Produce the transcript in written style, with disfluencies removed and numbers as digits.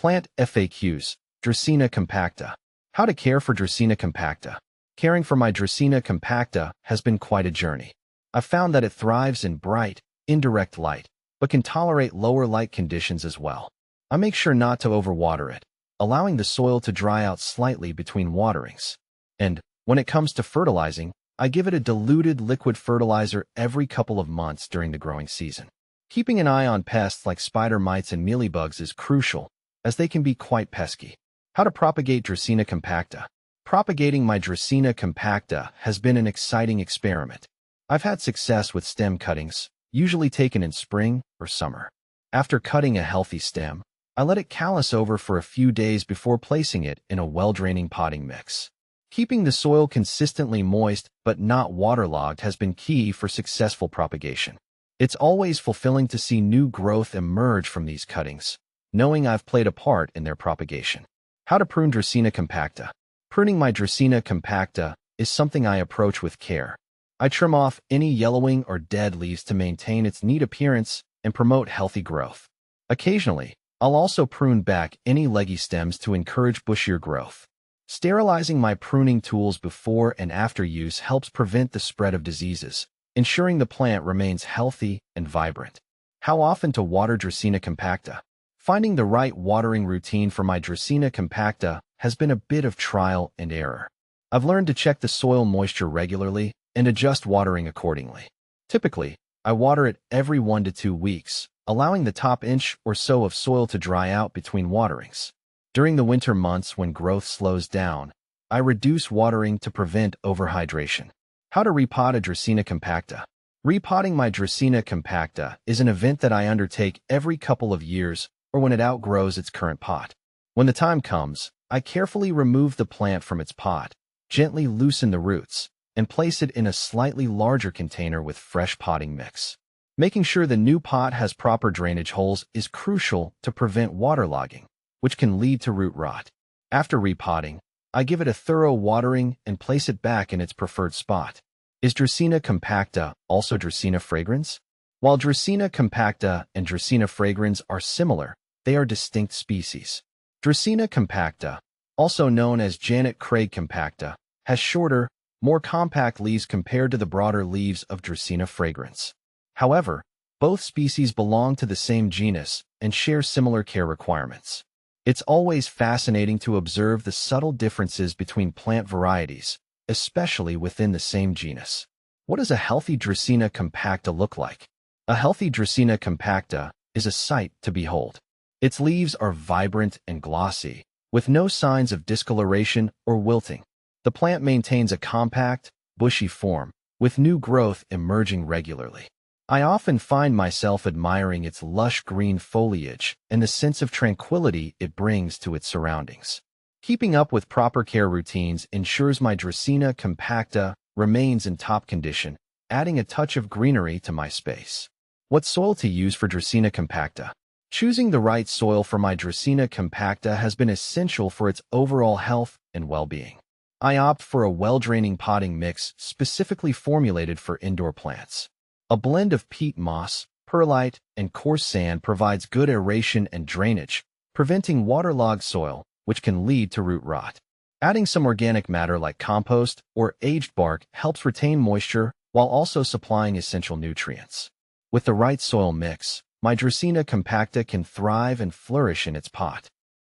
Plant FAQs, Dracaena compacta. How to care for Dracaena compacta. Caring for my Dracaena compacta has been quite a journey. I've found that it thrives in bright, indirect light, but can tolerate lower light conditions as well. I make sure not to overwater it, allowing the soil to dry out slightly between waterings. And, when it comes to fertilizing, I give it a diluted liquid fertilizer every couple of months during the growing season. Keeping an eye on pests like spider mites and mealybugs is crucial, as they can be quite pesky. How to propagate Dracaena compacta. Propagating my Dracaena compacta has been an exciting experiment. I've had success with stem cuttings, usually taken in spring or summer. After cutting a healthy stem, I let it callus over for a few days before placing it in a well-draining potting mix. Keeping the soil consistently moist but not waterlogged has been key for successful propagation. It's always fulfilling to see new growth emerge from these cuttings, knowing I've played a part in their propagation. How to prune Dracaena compacta. Pruning my Dracaena compacta is something I approach with care. I trim off any yellowing or dead leaves to maintain its neat appearance and promote healthy growth. Occasionally, I'll also prune back any leggy stems to encourage bushier growth. Sterilizing my pruning tools before and after use helps prevent the spread of diseases, ensuring the plant remains healthy and vibrant. How often to water Dracaena compacta? Finding the right watering routine for my Dracaena compacta has been a bit of trial and error. I've learned to check the soil moisture regularly and adjust watering accordingly. Typically, I water it every 1 to 2 weeks, allowing the top inch or so of soil to dry out between waterings. During the winter months when growth slows down, I reduce watering to prevent overhydration. How to repot a Dracaena compacta. Repotting my Dracaena compacta is an event that I undertake every couple of years or when it outgrows its current pot. When the time comes, I carefully remove the plant from its pot, gently loosen the roots, and place it in a slightly larger container with fresh potting mix. Making sure the new pot has proper drainage holes is crucial to prevent waterlogging, which can lead to root rot. After repotting, I give it a thorough watering and place it back in its preferred spot. Is Dracaena compacta also Dracaena fragrans? While Dracaena compacta and Dracaena fragrans are similar, they are distinct species. Dracaena compacta, also known as Janet Craig compacta, has shorter, more compact leaves compared to the broader leaves of Dracaena fragrans. However, both species belong to the same genus and share similar care requirements. It's always fascinating to observe the subtle differences between plant varieties, especially within the same genus. What does a healthy Dracaena compacta look like? A healthy Dracaena compacta is a sight to behold. Its leaves are vibrant and glossy, with no signs of discoloration or wilting. The plant maintains a compact, bushy form, with new growth emerging regularly. I often find myself admiring its lush green foliage and the sense of tranquility it brings to its surroundings. Keeping up with proper care routines ensures my Dracaena compacta remains in top condition, adding a touch of greenery to my space. What soil to use for Dracaena compacta? Choosing the right soil for my Dracaena compacta has been essential for its overall health and well-being. I opt for a well-draining potting mix specifically formulated for indoor plants. A blend of peat moss, perlite, and coarse sand provides good aeration and drainage, preventing waterlogged soil, which can lead to root rot. Adding some organic matter like compost or aged bark helps retain moisture while also supplying essential nutrients. With the right soil mix, my Dracaena compacta can thrive and flourish in its pot.